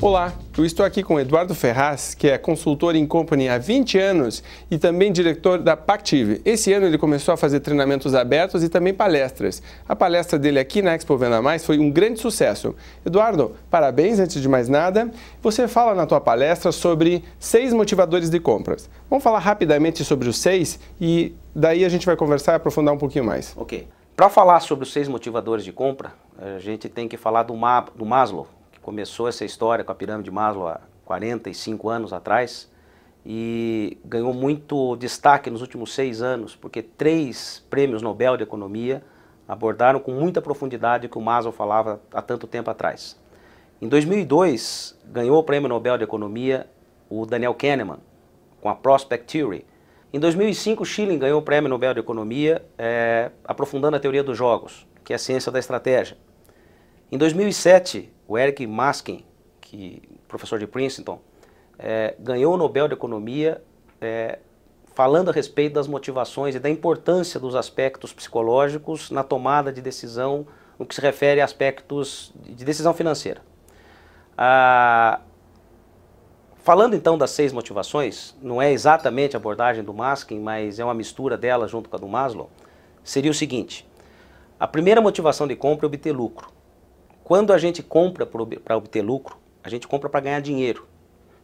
Olá, eu estou aqui com Eduardo Ferraz, que é consultor em company há 20 anos e também diretor da Pactive. Esse ano ele começou a fazer treinamentos abertos e também palestras. A palestra dele aqui na Expo Venda Mais foi um grande sucesso. Eduardo, parabéns antes de mais nada. Você fala na tua palestra sobre 6 motivadores de compras. Vamos falar rapidamente sobre os 6 e daí a gente vai conversar e aprofundar um pouquinho mais. Ok. Para falar sobre os 6 motivadores de compra, a gente tem que falar do Maslow. Começou essa história com a pirâmide de Maslow há 45 anos atrás e ganhou muito destaque nos últimos 6 anos, porque 3 prêmios Nobel de Economia abordaram com muita profundidade o que o Maslow falava há tanto tempo atrás. Em 2002, ganhou o prêmio Nobel de Economia o Daniel Kahneman, com a Prospect Theory. Em 2005, Schilling ganhou o prêmio Nobel de Economia aprofundando a teoria dos jogos, que é a ciência da estratégia. Em 2007, o Eric Maskin, professor de Princeton, ganhou o Nobel de Economia falando a respeito das motivações e da importância dos aspectos psicológicos na tomada de decisão, no que se refere a aspectos de decisão financeira. Falando então das 6 motivações, não é exatamente a abordagem do Maskin, mas é uma mistura dela junto com a do Maslow, seria o seguinte: a primeira motivação de compra é obter lucro. Quando a gente compra para obter lucro, a gente compra para ganhar dinheiro.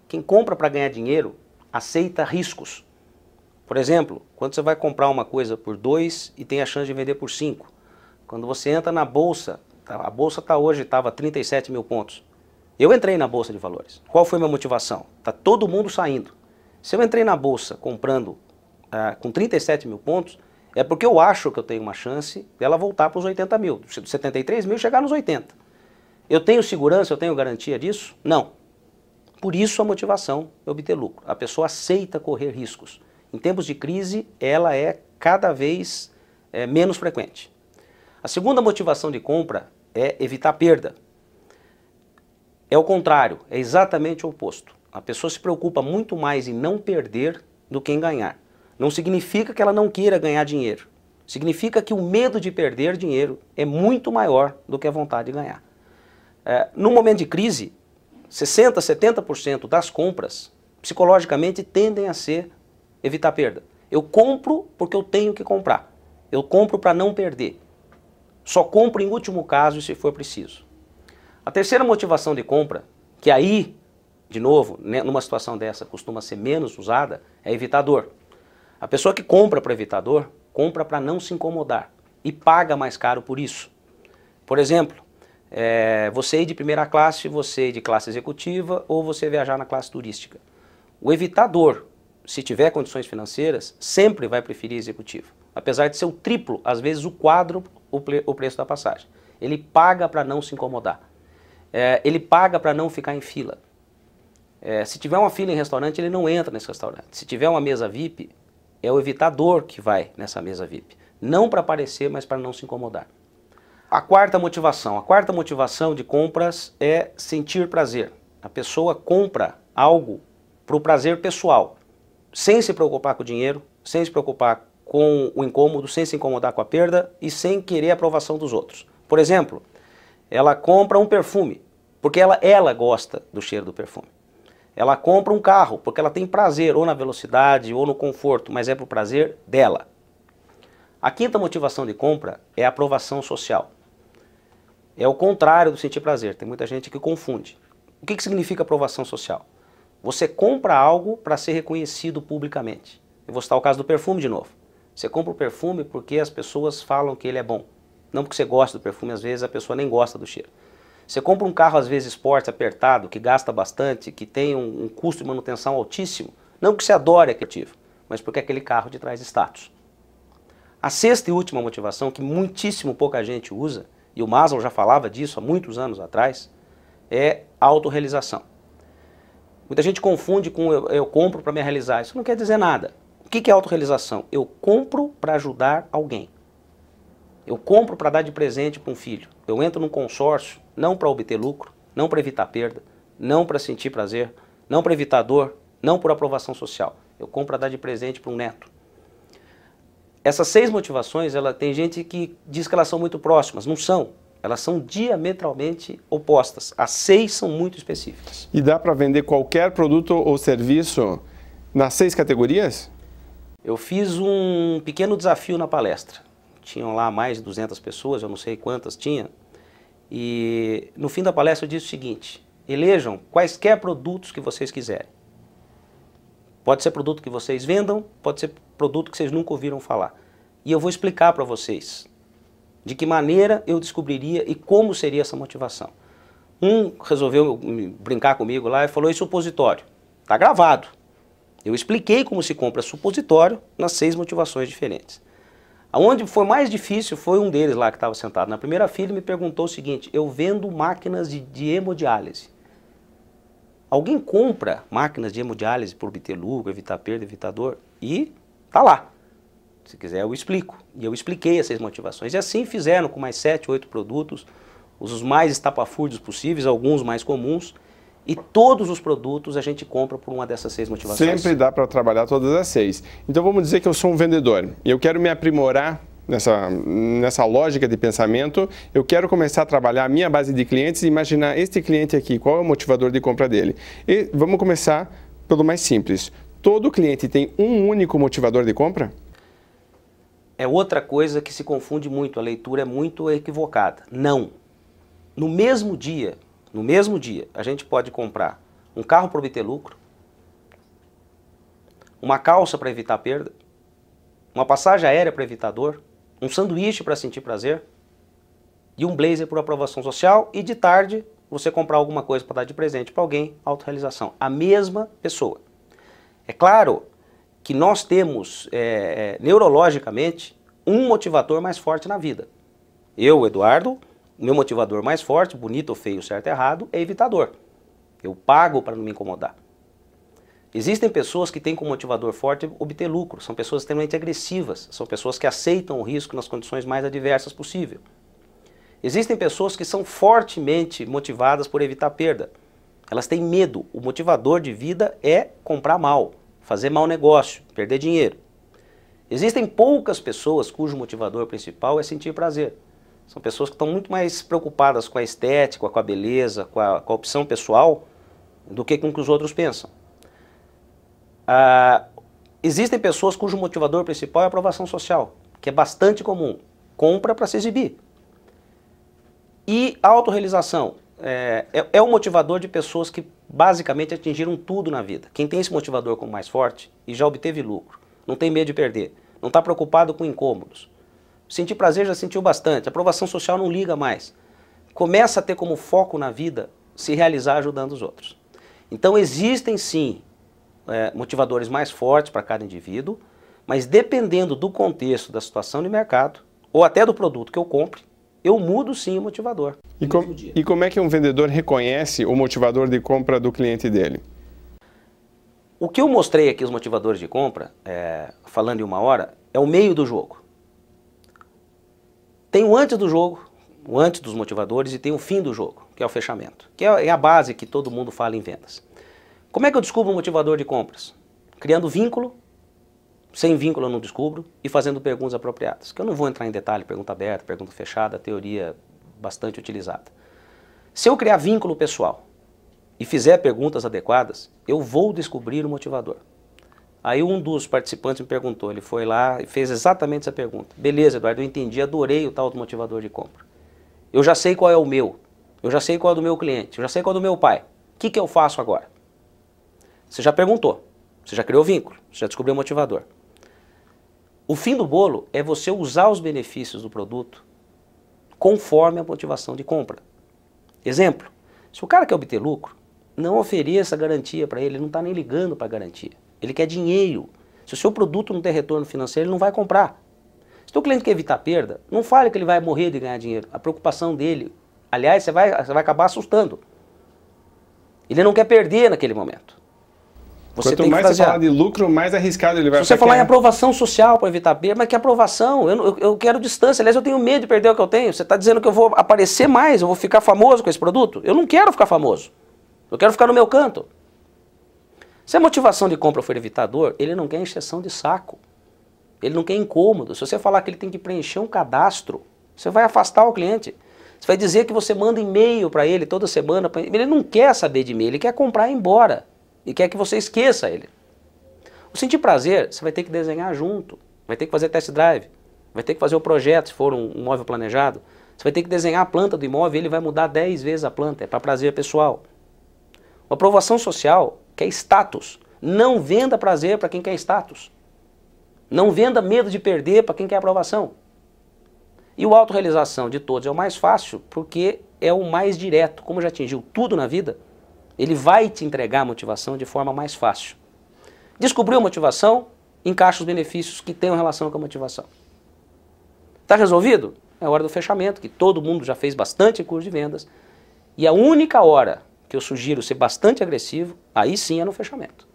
Quem compra para ganhar dinheiro aceita riscos. Por exemplo, quando você vai comprar uma coisa por 2 e tem a chance de vender por 5. Quando você entra na bolsa, a bolsa hoje estava 37 mil pontos. Eu entrei na bolsa de valores. Qual foi a minha motivação? Está todo mundo saindo. Se eu entrei na bolsa comprando com 37 mil pontos, é porque eu acho que eu tenho uma chance dela voltar para os 80 mil, dos 73 mil chegar nos 80. Eu tenho segurança, eu tenho garantia disso? Não. Por isso a motivação é obter lucro. A pessoa aceita correr riscos. Em tempos de crise, ela é cada vez menos frequente. A segunda motivação de compra é evitar perda. É o contrário, é exatamente o oposto. A pessoa se preocupa muito mais em não perder do que em ganhar. Não significa que ela não queira ganhar dinheiro. Significa que o medo de perder dinheiro é muito maior do que a vontade de ganhar. No momento de crise, 60%, 70% das compras, psicologicamente, tendem a ser evitar perda. Eu compro porque eu tenho que comprar. Eu compro para não perder. Só compro em último caso se for preciso. A terceira motivação de compra, que aí, de novo, numa situação dessa, costuma ser menos usada, é evitar dor. A pessoa que compra para evitar dor, compra para não se incomodar e paga mais caro por isso. Por exemplo, você ir de primeira classe, você ir de classe executiva ou você viajar na classe turística. O evitar dor, se tiver condições financeiras, sempre vai preferir executivo. Apesar de ser o triplo, às vezes o quádruplo, o preço da passagem. Ele paga para não se incomodar. Ele paga para não ficar em fila. Se tiver uma fila em restaurante, ele não entra nesse restaurante. Se tiver uma mesa VIP, é o evitador que vai nessa mesa VIP. Não para aparecer, mas para não se incomodar. A quarta motivação de compras é sentir prazer. A pessoa compra algo para o prazer pessoal, sem se preocupar com o dinheiro, sem se preocupar com o incômodo, sem se incomodar com a perda e sem querer a aprovação dos outros. Por exemplo, ela compra um perfume, porque ela gosta do cheiro do perfume. Ela compra um carro, porque ela tem prazer ou na velocidade ou no conforto, mas é para o prazer dela. A quinta motivação de compra é a aprovação social. É o contrário do sentir prazer, tem muita gente que confunde. O que significa aprovação social? Você compra algo para ser reconhecido publicamente. Eu vou citar o caso do perfume de novo. Você compra o perfume porque as pessoas falam que ele é bom. Não porque você gosta do perfume, às vezes a pessoa nem gosta do cheiro. Você compra um carro, às vezes, esporte, apertado, que gasta bastante, que tem um custo de manutenção altíssimo. Não porque você adore aquele ativo, mas porque aquele carro te traz status. A sexta e última motivação, que muitíssimo pouca gente usa, e o Maslow já falava disso há muitos anos atrás, é a autorrealização. Muita gente confunde com eu compro para me realizar. Isso não quer dizer nada. O que é autorrealização? Eu compro para ajudar alguém. Eu compro para dar de presente para um filho. Eu entro num consórcio, não para obter lucro, não para evitar perda, não para sentir prazer, não para evitar dor, não por aprovação social. Eu compro para dar de presente para um neto. Essas 6 motivações, tem gente que diz que elas são muito próximas. Não são. Elas são diametralmente opostas. As 6 são muito específicas. E dá para vender qualquer produto ou serviço nas 6 categorias? Eu fiz um pequeno desafio na palestra. Tinham lá mais de 200 pessoas, eu não sei quantas tinha. E no fim da palestra eu disse o seguinte: elejam quaisquer produtos que vocês quiserem. Pode ser produto que vocês vendam, pode ser produto que vocês nunca ouviram falar. E eu vou explicar para vocês de que maneira eu descobriria e como seria essa motivação. Um resolveu brincar comigo lá e falou: e supositório? Está gravado. Eu expliquei como se compra supositório nas 6 motivações diferentes. Aonde foi mais difícil foi um deles lá que estava sentado na primeira fila e me perguntou o seguinte: eu vendo máquinas de hemodiálise. Alguém compra máquinas de hemodiálise por obter lucro, evitar perda, evitar dor? E tá lá. Se quiser eu explico. E eu expliquei essas motivações. E assim fizeram com mais 7, 8 produtos, os mais estapafúrdios possíveis, alguns mais comuns. E todos os produtos a gente compra por uma dessas 6 motivações. Sempre dá para trabalhar todas as 6. Então vamos dizer que eu sou um vendedor e eu quero me aprimorar nessa lógica de pensamento. Eu quero começar a trabalhar a minha base de clientes e imaginar este cliente aqui, qual é o motivador de compra dele. E vamos começar pelo mais simples. Todo cliente tem um único motivador de compra? É outra coisa que se confunde muito, a leitura é muito equivocada. Não. No mesmo dia, a gente pode comprar um carro para obter lucro, uma calça para evitar perda, uma passagem aérea para evitar dor, um sanduíche para sentir prazer e um blazer por aprovação social, e de tarde você comprar alguma coisa para dar de presente para alguém, autorrealização. A mesma pessoa. É claro que nós temos neurologicamente um motivador mais forte na vida. Eu, Eduardo, o meu motivador mais forte, bonito ou feio, certo ou errado, é evitador. Eu pago para não me incomodar. Existem pessoas que têm como motivador forte obter lucro, são pessoas extremamente agressivas, são pessoas que aceitam o risco nas condições mais adversas possível. Existem pessoas que são fortemente motivadas por evitar perda. Elas têm medo, o motivador de vida é comprar mal, fazer mau negócio, perder dinheiro. Existem poucas pessoas cujo motivador principal é sentir prazer. São pessoas que estão muito mais preocupadas com a estética, com a beleza, com a opção pessoal, do que com o que os outros pensam. Existem pessoas cujo motivador principal é a aprovação social, que é bastante comum. Compra para se exibir. E a autorrealização é o motivador de pessoas que basicamente atingiram tudo na vida. Quem tem esse motivador como mais forte e já obteve lucro, não tem medo de perder, não está preocupado com incômodos. Sentir prazer já sentiu bastante, a aprovação social não liga mais. Começa a ter como foco na vida se realizar ajudando os outros. Então existem sim motivadores mais fortes para cada indivíduo, mas dependendo do contexto, da situação de mercado, ou até do produto que eu compre, eu mudo sim o motivador. E como é que um vendedor reconhece o motivador de compra do cliente dele? O que eu mostrei aqui, os motivadores de compra, falando em uma hora, é o meio do jogo. Tem o antes do jogo, o antes dos motivadores, e tem o fim do jogo, que é o fechamento, que é a base que todo mundo fala em vendas. Como é que eu descubro um motivador de compras? Criando vínculo, sem vínculo eu não descubro, e fazendo perguntas apropriadas. Que eu não vou entrar em detalhe, pergunta aberta, pergunta fechada, teoria bastante utilizada. Se eu criar vínculo pessoal e fizer perguntas adequadas, eu vou descobrir o motivador. Aí um dos participantes me perguntou, ele foi lá e fez exatamente essa pergunta. Beleza, Eduardo, eu entendi, adorei o tal do motivador de compra. Eu já sei qual é o meu, eu já sei qual é do meu cliente, eu já sei qual é do meu pai. O que eu faço agora? Você já perguntou, você já criou vínculo, você já descobriu o motivador. O fim do bolo é você usar os benefícios do produto conforme a motivação de compra. Exemplo, se o cara quer obter lucro, não ofereça garantia para ele, ele não está nem ligando para a garantia. Ele quer dinheiro. Se o seu produto não tem retorno financeiro, ele não vai comprar. Se o seu cliente quer evitar perda, não fale que ele vai morrer de ganhar dinheiro. A preocupação dele, aliás, você vai acabar assustando. Ele não quer perder naquele momento. Quanto mais você falar de lucro, mais arriscado ele vai ficar. Se você falar em aprovação social para evitar perda, mas que aprovação? Eu quero distância. Aliás, eu tenho medo de perder o que eu tenho. Você está dizendo que eu vou aparecer mais, eu vou ficar famoso com esse produto? Eu não quero ficar famoso. Eu quero ficar no meu canto. Se a motivação de compra for evitar dor, ele não quer encheção de saco. Ele não quer incômodo. Se você falar que ele tem que preencher um cadastro, você vai afastar o cliente. Você vai dizer que você manda e-mail para ele toda semana. Ele não quer saber de e-mail, ele quer comprar e ir embora. E quer que você esqueça ele. O sentir prazer, você vai ter que desenhar junto. Vai ter que fazer test drive. Vai ter que fazer o projeto, se for um imóvel planejado. Você vai ter que desenhar a planta do imóvel e ele vai mudar 10 vezes a planta. É para prazer pessoal. Uma aprovação social quer status. Não venda prazer para quem quer status. Não venda medo de perder para quem quer aprovação. E o autorrealização de todos é o mais fácil porque é o mais direto. Como já atingiu tudo na vida, ele vai te entregar a motivação de forma mais fácil. Descobriu a motivação, encaixa os benefícios que tenham relação com a motivação. Está resolvido? É a hora do fechamento, que todo mundo já fez bastante curso de vendas. E a única hora que eu sugiro ser bastante agressivo, aí sim é no fechamento.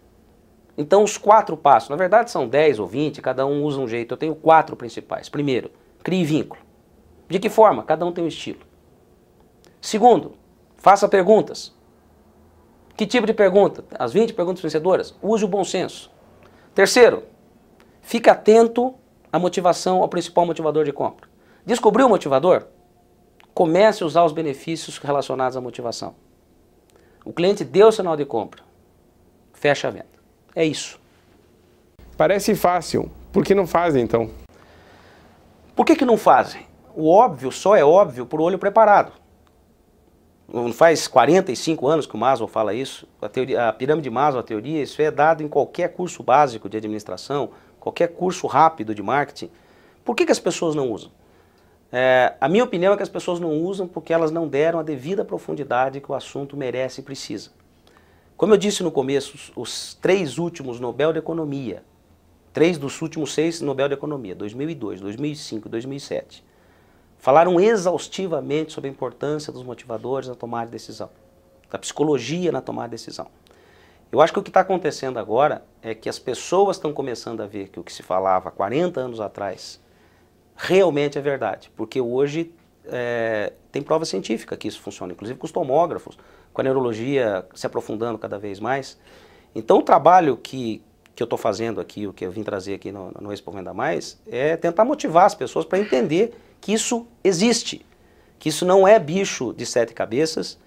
Então os 4 passos, na verdade são 10 ou 20, cada um usa um jeito. Eu tenho 4 principais. Primeiro, crie vínculo. De que forma? Cada um tem um estilo. Segundo, faça perguntas. Que tipo de pergunta? As 20 perguntas vencedoras. Use o bom senso. Terceiro, fique atento à motivação, ao principal motivador de compra. Descobriu o motivador? Comece a usar os benefícios relacionados à motivação. O cliente deu o sinal de compra. Fecha a venda. É isso. Parece fácil. Por que não fazem, então? Por que não fazem? O óbvio só é óbvio por olho preparado. Não faz 45 anos que o Maslow fala isso. A pirâmide de Maslow, a teoria, isso é dado em qualquer curso básico de administração, qualquer curso rápido de marketing. Por que as pessoas não usam? A minha opinião é que as pessoas não usam porque elas não deram a devida profundidade que o assunto merece e precisa. Como eu disse no começo, os 3 últimos Nobel de Economia, 3 dos últimos 6 Nobel de Economia, 2002, 2005 e 2007, falaram exaustivamente sobre a importância dos motivadores na tomada de decisão, da psicologia na tomada de decisão. Eu acho que o que está acontecendo agora é que as pessoas estão começando a ver que o que se falava há 40 anos atrás realmente é verdade, porque hoje tem prova científica que isso funciona, inclusive com os tomógrafos, com a neurologia se aprofundando cada vez mais. Então o trabalho que eu estou fazendo aqui, o que eu vim trazer aqui no Expo Venda Mais, é tentar motivar as pessoas para entender que isso existe, que isso não é bicho de 7 cabeças,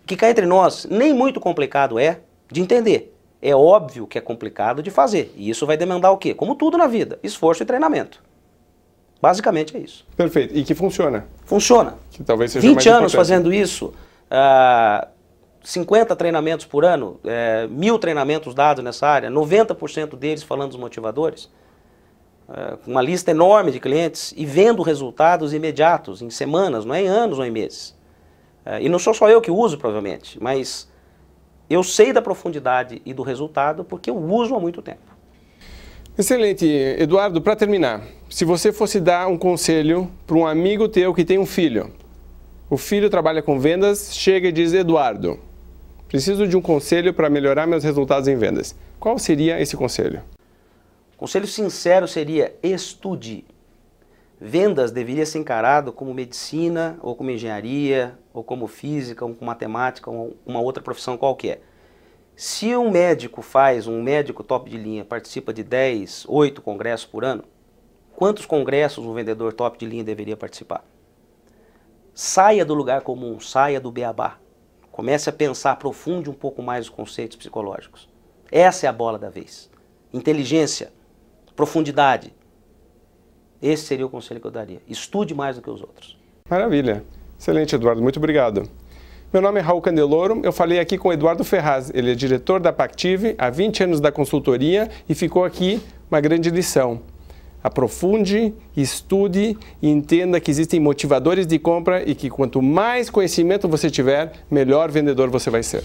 que cá entre nós nem muito complicado é de entender. É óbvio que é complicado de fazer, e isso vai demandar o quê? Como tudo na vida, esforço e treinamento. Basicamente é isso. Perfeito. E que funciona? Funciona. Que talvez seja 20 mais anos importante. fazendo isso, 50 treinamentos por ano, 1000 treinamentos dados nessa área, 90% deles falando dos motivadores, uma lista enorme de clientes e vendo resultados imediatos, em semanas, não é em anos ou em meses. E não sou só eu que uso, provavelmente, mas eu sei da profundidade e do resultado porque eu uso há muito tempo. Excelente. Eduardo, para terminar, se você fosse dar um conselho para um amigo teu que tem um filho, o filho trabalha com vendas, chega e diz: Eduardo, preciso de um conselho para melhorar meus resultados em vendas. Qual seria esse conselho? O conselho sincero seria: estude. Vendas deveria ser encarado como medicina, ou como engenharia, ou como física, ou como matemática, ou uma outra profissão qualquer. Se um médico top de linha, participa de 10, 8 congressos por ano, quantos congressos um vendedor top de linha deveria participar? Saia do lugar comum, saia do beabá. Comece a pensar, aprofunde um pouco mais os conceitos psicológicos. Essa é a bola da vez. Inteligência, profundidade. Esse seria o conselho que eu daria. Estude mais do que os outros. Maravilha. Excelente, Eduardo. Muito obrigado. Meu nome é Raul Candeloro, eu falei aqui com o Eduardo Ferraz, ele é diretor da Pactive, há 20 anos da consultoria e ficou aqui uma grande lição. Aprofunde, estude e entenda que existem motivadores de compra e que quanto mais conhecimento você tiver, melhor vendedor você vai ser.